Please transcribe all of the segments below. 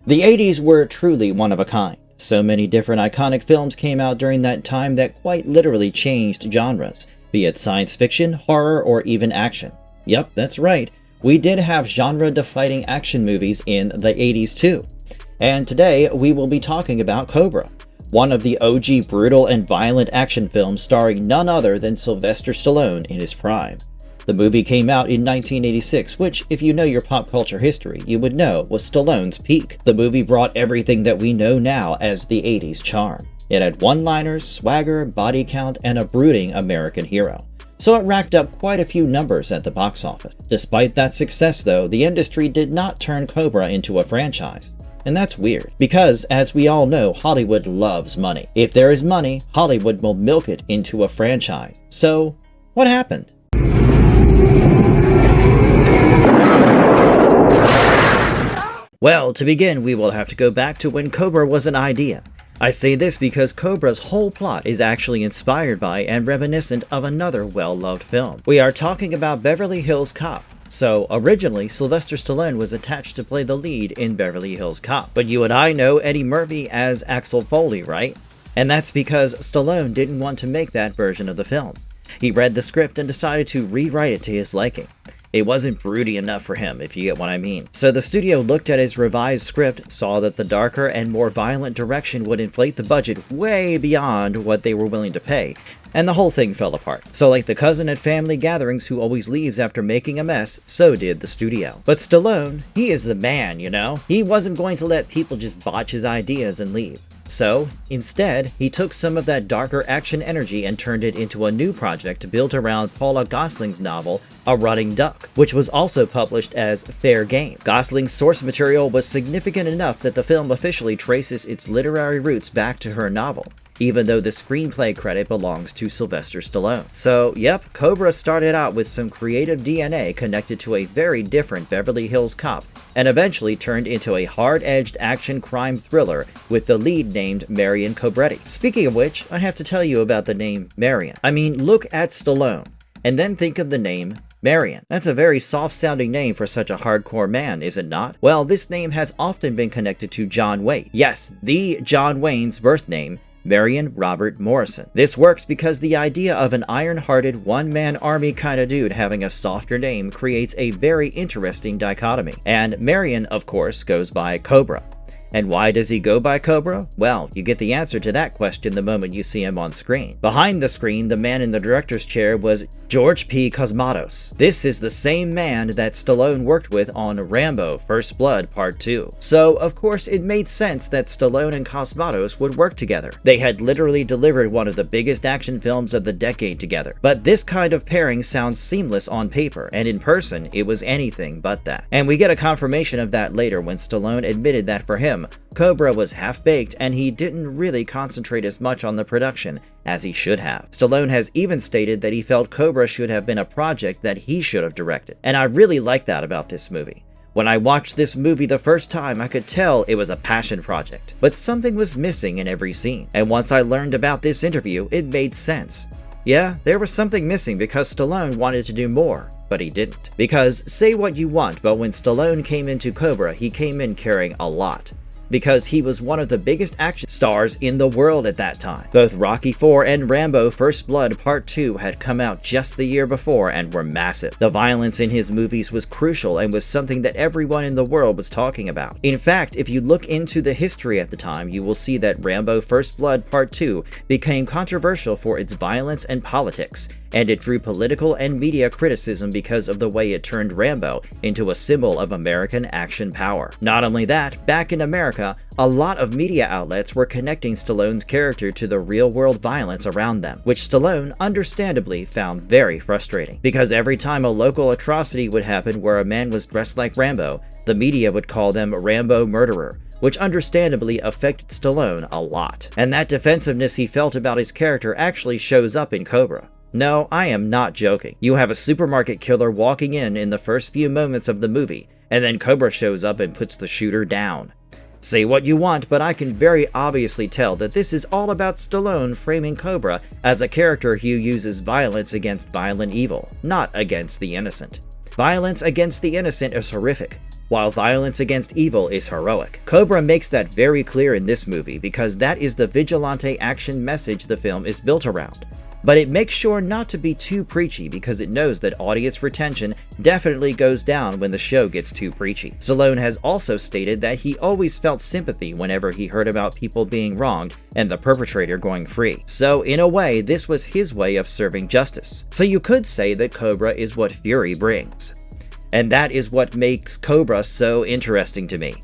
The 80s were truly one of a kind. So many different iconic films came out during that time that quite literally changed genres, be it science fiction, horror, or even action. Yep, that's right. We did have genre-defining action movies in the 80s too. And today, we will be talking about Cobra, one of the OG brutal and violent action films starring none other than Sylvester Stallone in his prime. The movie came out in 1986, which, if you know your pop culture history, you would know was Stallone's peak. The movie brought everything that we know now as the 80s charm. It had one-liners, swagger, body count, and a brooding American hero. So it racked up quite a few numbers at the box office. Despite that success though, the industry did not turn Cobra into a franchise. And that's weird, because as we all know, Hollywood loves money. If there is money, Hollywood will milk it into a franchise. So, what happened? Well, to begin, we will have to go back to when Cobra was an idea. I say this because Cobra's whole plot is actually inspired by and reminiscent of another well-loved film. We are talking about Beverly Hills Cop. So, originally, Sylvester Stallone was attached to play the lead in Beverly Hills Cop. But you and I know Eddie Murphy as Axel Foley, right? And that's because Stallone didn't want to make that version of the film. He read the script and decided to rewrite it to his liking. It wasn't broody enough for him, if you get what I mean. So the studio looked at his revised script, saw that the darker and more violent direction would inflate the budget way beyond what they were willing to pay, and the whole thing fell apart. So like the cousin at family gatherings who always leaves after making a mess, so did the studio. But Stallone, he is the man, you know? He wasn't going to let people just botch his ideas and leave. So, instead, he took some of that darker action energy and turned it into a new project built around Paula Gosling's novel, A Running Duck, which was also published as Fair Game. Gosling's source material was significant enough that the film officially traces its literary roots back to her novel, even though the screenplay credit belongs to Sylvester Stallone. So, yep, Cobra started out with some creative DNA connected to a very different Beverly Hills Cop, and eventually turned into a hard-edged action crime thriller with the lead named Marion Cobretti. Speaking of which, I have to tell you about the name Marion. I mean, look at Stallone, and then think of the name Marion. That's a very soft-sounding name for such a hardcore man, is it not? Well, this name has often been connected to John Wayne. Yes, the John Wayne's birth name, Marion Robert Morrison. This works because the idea of an iron-hearted, one-man army kind of dude having a softer name creates a very interesting dichotomy. And Marion, of course, goes by Cobra. And why does he go by Cobra? Well, you get the answer to that question the moment you see him on screen. Behind the screen, the man in the director's chair was George P. Cosmatos. This is the same man that Stallone worked with on Rambo: First Blood Part 2. So, of course, it made sense that Stallone and Cosmatos would work together. They had literally delivered one of the biggest action films of the decade together. But this kind of pairing sounds seamless on paper, and in person, it was anything but that. And we get a confirmation of that later when Stallone admitted that for him, Cobra was half-baked and he didn't really concentrate as much on the production as he should have. Stallone has even stated that he felt Cobra should have been a project that he should have directed. And I really like that about this movie. When I watched this movie the first time, I could tell it was a passion project, but something was missing in every scene. And once I learned about this interview, it made sense. Yeah, there was something missing because Stallone wanted to do more, but he didn't. Because say what you want, but when Stallone came into Cobra, he came in carrying a lot. Because he was one of the biggest action stars in the world at that time. Both Rocky IV and Rambo: First Blood Part 2 had come out just the year before and were massive. The violence in his movies was crucial and was something that everyone in the world was talking about. In fact, if you look into the history at the time, you will see that Rambo: First Blood Part 2 became controversial for its violence and politics, and it drew political and media criticism because of the way it turned Rambo into a symbol of American action power. Not only that, back in America, a lot of media outlets were connecting Stallone's character to the real-world violence around them, which Stallone understandably found very frustrating. Because every time a local atrocity would happen where a man was dressed like Rambo, the media would call them Rambo murderer, which understandably affected Stallone a lot. And that defensiveness he felt about his character actually shows up in Cobra. No, I am not joking. You have a supermarket killer walking in the first few moments of the movie, and then Cobra shows up and puts the shooter down. Say what you want, but I can very obviously tell that this is all about Stallone framing Cobra as a character who uses violence against violent evil, not against the innocent. Violence against the innocent is horrific, while violence against evil is heroic. Cobra makes that very clear in this movie because that is the vigilante action message the film is built around. But it makes sure not to be too preachy because it knows that audience retention definitely goes down when the show gets too preachy. Stallone has also stated that he always felt sympathy whenever he heard about people being wronged and the perpetrator going free. So in a way, this was his way of serving justice. So you could say that Cobra is what fury brings. And that is what makes Cobra so interesting to me.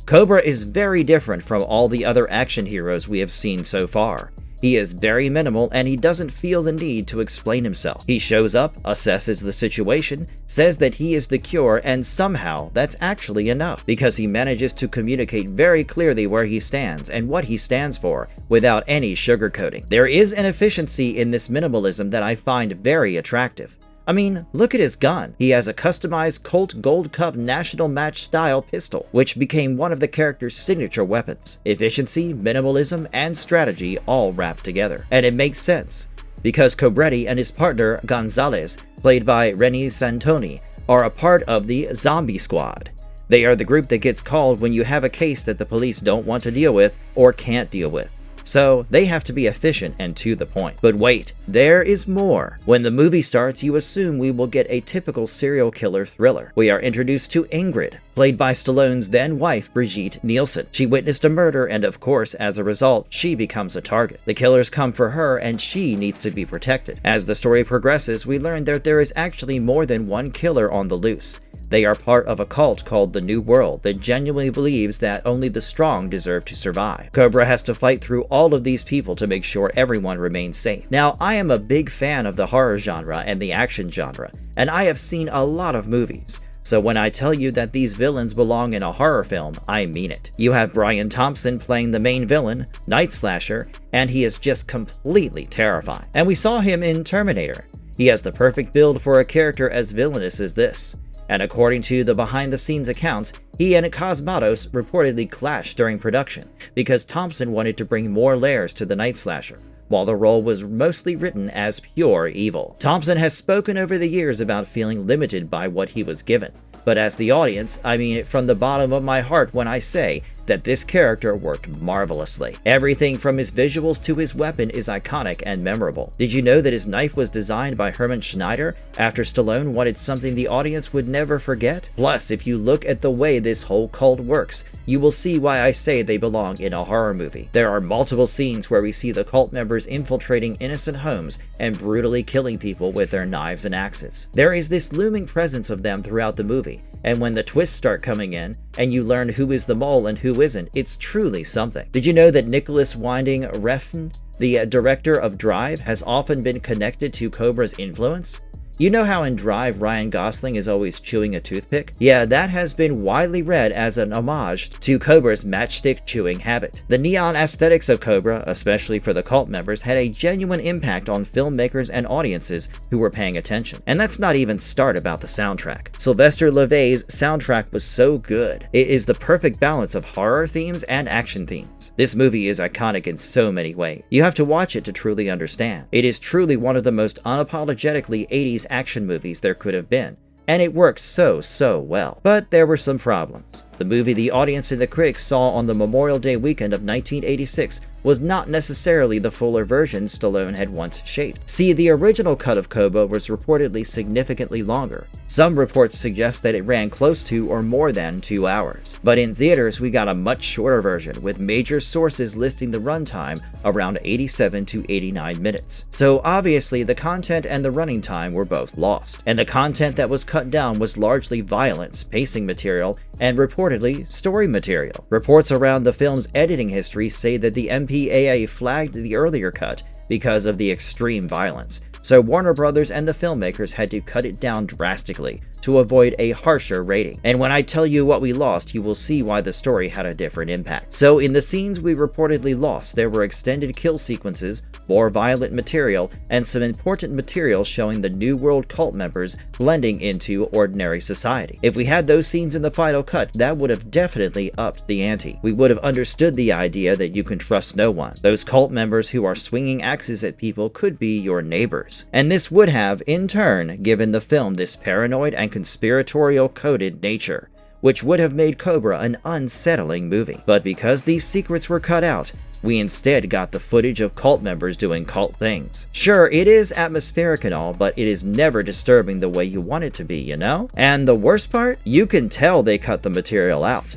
Cobra is very different from all the other action heroes we have seen so far. He is very minimal and he doesn't feel the need to explain himself. He shows up, assesses the situation, says that he is the cure, and somehow that's actually enough because he manages to communicate very clearly where he stands and what he stands for without any sugarcoating. There is an efficiency in this minimalism that I find very attractive. I mean, look at his gun. He has a customized Colt Gold Cup National Match style pistol, which became one of the character's signature weapons. Efficiency, minimalism, and strategy all wrapped together. And it makes sense, because Cobretti and his partner Gonzalez, played by Renny Santoni, are a part of the Zombie Squad. They are the group that gets called when you have a case that the police don't want to deal with or can't deal with. So they have to be efficient and to the point. But wait, there is more. When the movie starts, you assume we will get a typical serial killer thriller. We are introduced to Ingrid, played by Stallone's then wife Brigitte Nielsen. She witnessed a murder and of course, as a result, she becomes a target. The killers come for her and she needs to be protected. As the story progresses, we learn that there is actually more than one killer on the loose. They are part of a cult called the New World that genuinely believes that only the strong deserve to survive. Cobra has to fight through all of these people to make sure everyone remains safe. Now, I am a big fan of the horror genre and the action genre, and I have seen a lot of movies. So when I tell you that these villains belong in a horror film, I mean it. You have Brian Thompson playing the main villain, Night Slasher, and he is just completely terrifying. And we saw him in Terminator. He has the perfect build for a character as villainous as this. And according to the behind-the-scenes accounts, he and Cosmatos reportedly clashed during production because Thompson wanted to bring more layers to the Night Slasher, while the role was mostly written as pure evil. Thompson has spoken over the years about feeling limited by what he was given, but as the audience, I mean it from the bottom of my heart when I say that this character worked marvelously. Everything from his visuals to his weapon is iconic and memorable. Did you know that his knife was designed by Herman Schneider after Stallone wanted something the audience would never forget? Plus, if you look at the way this whole cult works, you will see why I say they belong in a horror movie. There are multiple scenes where we see the cult members infiltrating innocent homes and brutally killing people with their knives and axes. There is this looming presence of them throughout the movie, and when the twists start coming in, and you learn who is the mole and who isn't, it's truly something. Did you know that Nicholas Winding Refn, the director of Drive, has often been connected to Cobra's influence? You know how in Drive Ryan Gosling is always chewing a toothpick? Yeah, that has been widely read as an homage to Cobra's matchstick chewing habit. The neon aesthetics of Cobra, especially for the cult members, had a genuine impact on filmmakers and audiences who were paying attention. And let's not even start about the soundtrack. Sylvester Stallone soundtrack was so good. It is the perfect balance of horror themes and action themes. This movie is iconic in so many ways. You have to watch it to truly understand. It is truly one of the most unapologetically 80s action movies there could have been, and it works so well. But there were some problems. The movie the audience and the critics saw on the Memorial Day weekend of 1986 was not necessarily the fuller version Stallone had once shaped. See, the original cut of Cobra was reportedly significantly longer. Some reports suggest that it ran close to or more than 2 hours. But in theaters, we got a much shorter version, with major sources listing the runtime around 87 to 89 minutes. So obviously, the content and the running time were both lost. And the content that was cut down was largely violence, pacing material, and reportedly story material. Reports around the film's editing history say that the MPAA flagged the earlier cut because of the extreme violence, so Warner Brothers and the filmmakers had to cut it down drastically to avoid a harsher rating. And when I tell you what we lost, you will see why the story had a different impact. So in the scenes we reportedly lost, there were extended kill sequences, more violent material, and some important material showing the New World cult members blending into ordinary society. If we had those scenes in the final cut, that would have definitely upped the ante. We would have understood the idea that you can trust no one. Those cult members who are swinging axes at people could be your neighbors. And this would have, in turn, given the film this paranoid and conspiratorial coded nature, which would have made Cobra an unsettling movie. But because these secrets were cut out, we instead got the footage of cult members doing cult things. Sure, it is atmospheric and all, but it is never disturbing the way you want it to be, you know? And the worst part? You can tell they cut the material out.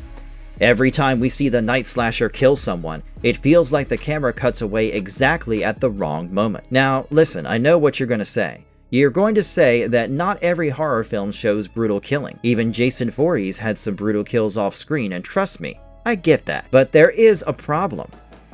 Every time we see the night slasher kill someone, it feels like the camera cuts away exactly at the wrong moment. Now, listen, I know what you're gonna say. You're going to say that not every horror film shows brutal killing. Even Jason Voorhees had some brutal kills off screen, and trust me, I get that. But there is a problem.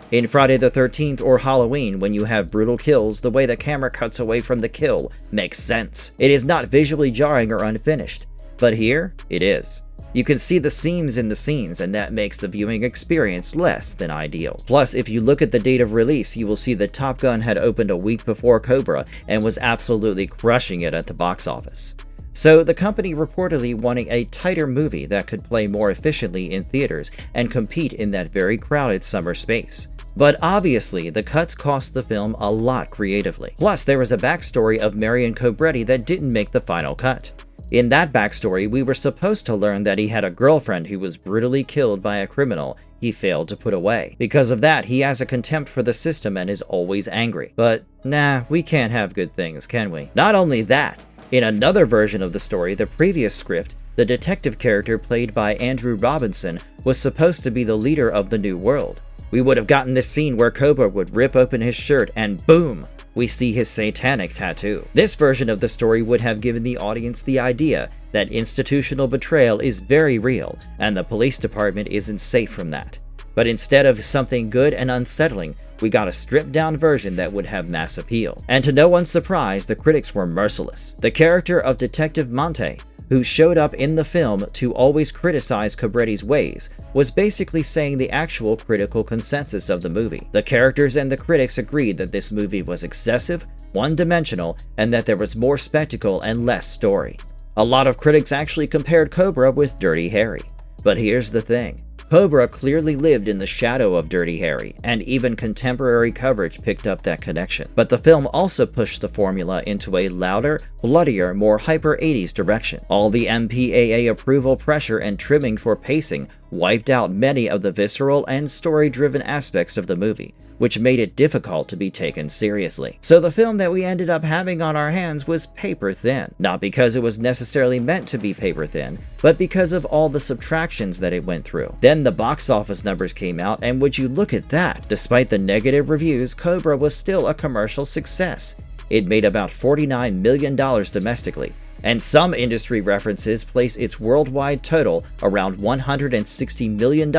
In Friday the 13th or Halloween, when you have brutal kills, the way the camera cuts away from the kill makes sense. It is not visually jarring or unfinished. But here, it is. You can see the seams in the scenes, and that makes the viewing experience less than ideal. Plus, if you look at the date of release, you will see that Top Gun had opened a week before Cobra and was absolutely crushing it at the box office. So the company reportedly wanting a tighter movie that could play more efficiently in theaters and compete in that very crowded summer space. But obviously, the cuts cost the film a lot creatively. Plus, there was a backstory of Marion Cobretti that didn't make the final cut. In that backstory, we were supposed to learn that he had a girlfriend who was brutally killed by a criminal he failed to put away. Because of that, he has a contempt for the system and is always angry. But nah, we can't have good things, can we? Not only that, in another version of the story, the previous script, the detective character played by Andrew Robinson was supposed to be the leader of the New World. We would have gotten this scene where Cobra would rip open his shirt and boom, we see his satanic tattoo. This version of the story would have given the audience the idea that institutional betrayal is very real and the police department isn't safe from that. But instead of something good and unsettling, we got a stripped-down version that would have mass appeal. And to no one's surprise, the critics were merciless. The character of Detective Monte, who showed up in the film to always criticize Cobretti's ways, was basically saying the actual critical consensus of the movie. The characters and the critics agreed that this movie was excessive, one-dimensional, and that there was more spectacle and less story. A lot of critics actually compared Cobra with Dirty Harry. But here's the thing. Cobra clearly lived in the shadow of Dirty Harry, and even contemporary coverage picked up that connection. But the film also pushed the formula into a louder, bloodier, more hyper-80s direction. All the MPAA approval pressure and trimming for pacing wiped out many of the visceral and story-driven aspects of the movie, which made it difficult to be taken seriously. So the film that we ended up having on our hands was paper thin. Not because it was necessarily meant to be paper thin, but because of all the subtractions that it went through. Then the box office numbers came out, and would you look at that? Despite the negative reviews, Cobra was still a commercial success. It made about $49 million domestically, and some industry references place its worldwide total around $160 million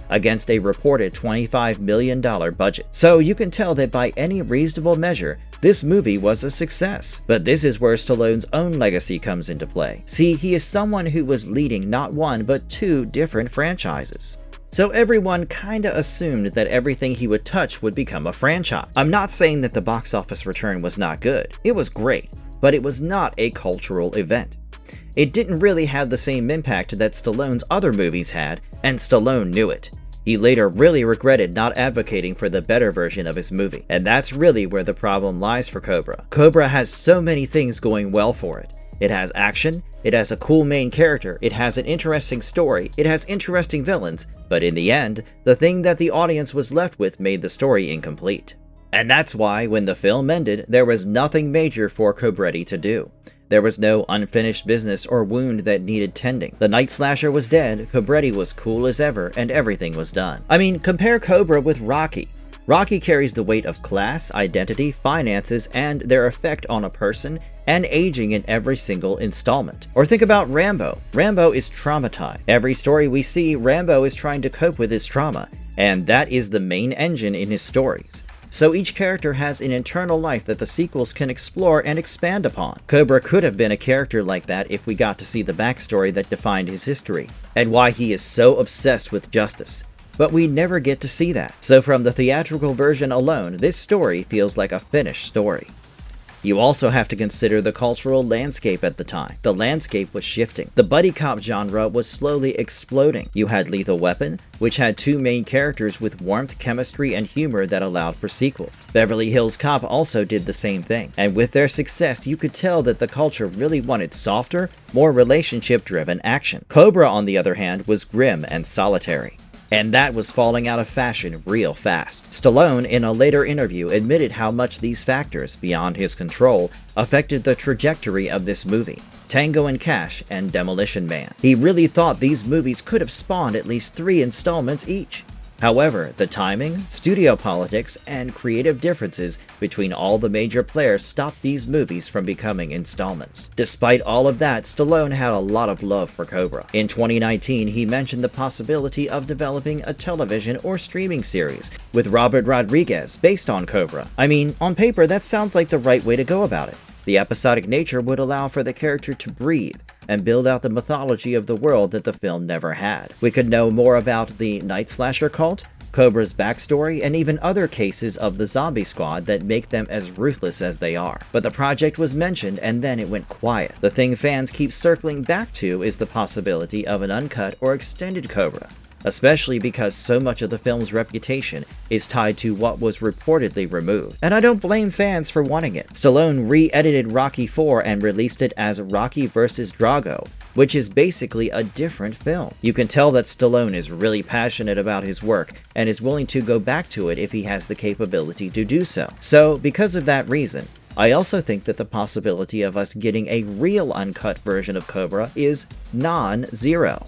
against a reported $25 million budget. So you can tell that by any reasonable measure, this movie was a success. But this is where Stallone's own legacy comes into play. See, he is someone who was leading not one but two different franchises. So everyone kinda assumed that everything he would touch would become a franchise. I'm not saying that the box office return was not good. It was great, but it was not a cultural event. It didn't really have the same impact that Stallone's other movies had, and Stallone knew it. He later really regretted not advocating for the better version of his movie, and that's really where the problem lies for Cobra. Cobra has so many things going well for it. It has action, it has a cool main character, it has an interesting story, it has interesting villains, but in the end, the thing that the audience was left with made the story incomplete. And that's why, when the film ended, there was nothing major for Cobretti to do. There was no unfinished business or wound that needed tending. The night slasher was dead, Cobretti was cool as ever, and everything was done. I mean, compare Cobra with Rocky. Rocky carries the weight of class, identity, finances, and their effect on a person and aging in every single installment. Or think about Rambo. Rambo is traumatized. Every story we see, Rambo is trying to cope with his trauma, and that is the main engine in his stories. So each character has an internal life that the sequels can explore and expand upon. Cobra could have been a character like that if we got to see the backstory that defined his history, and why he is so obsessed with justice. But we never get to see that. So from the theatrical version alone, this story feels like a finished story. You also have to consider the cultural landscape at the time. The landscape was shifting. The buddy cop genre was slowly exploding. You had Lethal Weapon, which had two main characters with warmth, chemistry, and humor that allowed for sequels. Beverly Hills Cop also did the same thing, and with their success, you could tell that the culture really wanted softer, more relationship-driven action. Cobra, on the other hand, was grim and solitary. And that was falling out of fashion real fast. Stallone, in a later interview, admitted how much these factors, beyond his control, affected the trajectory of this movie. Tango and Cash and Demolition Man. He really thought these movies could have spawned at least 3 installments each. However, the timing, studio politics, and creative differences between all the major players stopped these movies from becoming installments. Despite all of that, Stallone had a lot of love for Cobra. In 2019, he mentioned the possibility of developing a television or streaming series with Robert Rodriguez based on Cobra. I mean, on paper, that sounds like the right way to go about it. The episodic nature would allow for the character to breathe and build out the mythology of the world that the film never had. We could know more about the Night Slasher cult, Cobra's backstory, and even other cases of the zombie squad that make them as ruthless as they are. But the project was mentioned and then it went quiet. The thing fans keep circling back to is the possibility of an uncut or extended Cobra, especially because so much of the film's reputation is tied to what was reportedly removed. And I don't blame fans for wanting it. Stallone re-edited Rocky IV and released it as Rocky vs. Drago, which is basically a different film. You can tell that Stallone is really passionate about his work and is willing to go back to it if he has the capability to do so. So, because of that reason, I also think that the possibility of us getting a real uncut version of Cobra is non-zero.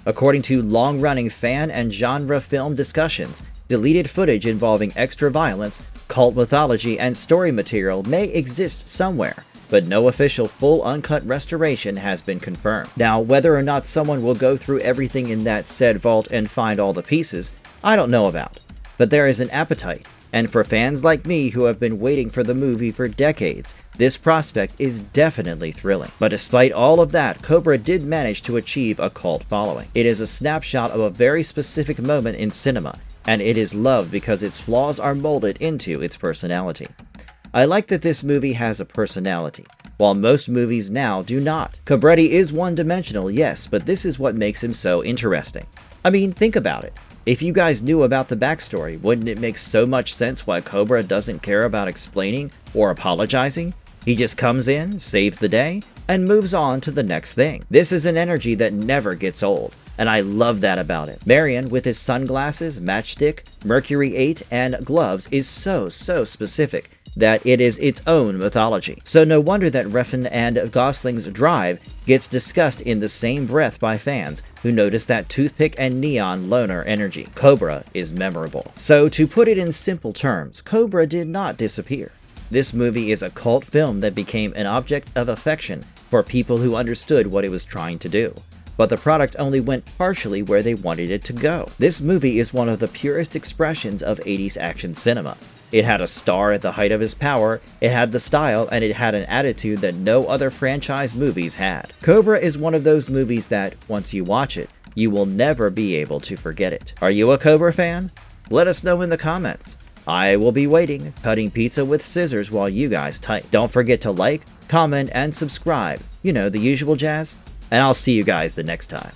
According to long-running fan and genre film discussions, deleted footage involving extra violence, cult mythology, and story material may exist somewhere, but no official full uncut restoration has been confirmed. Now, whether or not someone will go through everything in that said vault and find all the pieces, I don't know about. But there is an appetite, and for fans like me who have been waiting for the movie for decades, this prospect is definitely thrilling. But despite all of that, Cobra did manage to achieve a cult following. It is a snapshot of a very specific moment in cinema, and it is loved because its flaws are molded into its personality. I like that this movie has a personality, while most movies now do not. Cobretti is one-dimensional, yes, but this is what makes him so interesting. I mean, think about it. If you guys knew about the backstory, wouldn't it make so much sense why Cobra doesn't care about explaining or apologizing? He just comes in, saves the day, and moves on to the next thing. This is an energy that never gets old, and I love that about it. Marion, with his sunglasses, matchstick, Mercury 8, and gloves, is so specific that it is its own mythology. So no wonder that Refn and Gosling's drive gets discussed in the same breath by fans who notice that toothpick and neon loner energy. Cobra is memorable. So to put it in simple terms, Cobra did not disappear. This movie is a cult film that became an object of affection for people who understood what it was trying to do. But the product only went partially where they wanted it to go. This movie is one of the purest expressions of 80s action cinema. It had a star at the height of his power, it had the style, and it had an attitude that no other franchise movies had. Cobra is one of those movies that, once you watch it, you will never be able to forget it. Are you a Cobra fan? Let us know in the comments. I will be waiting, cutting pizza with scissors while you guys type. Don't forget to like, comment, and subscribe. You know, the usual jazz. And I'll see you guys the next time.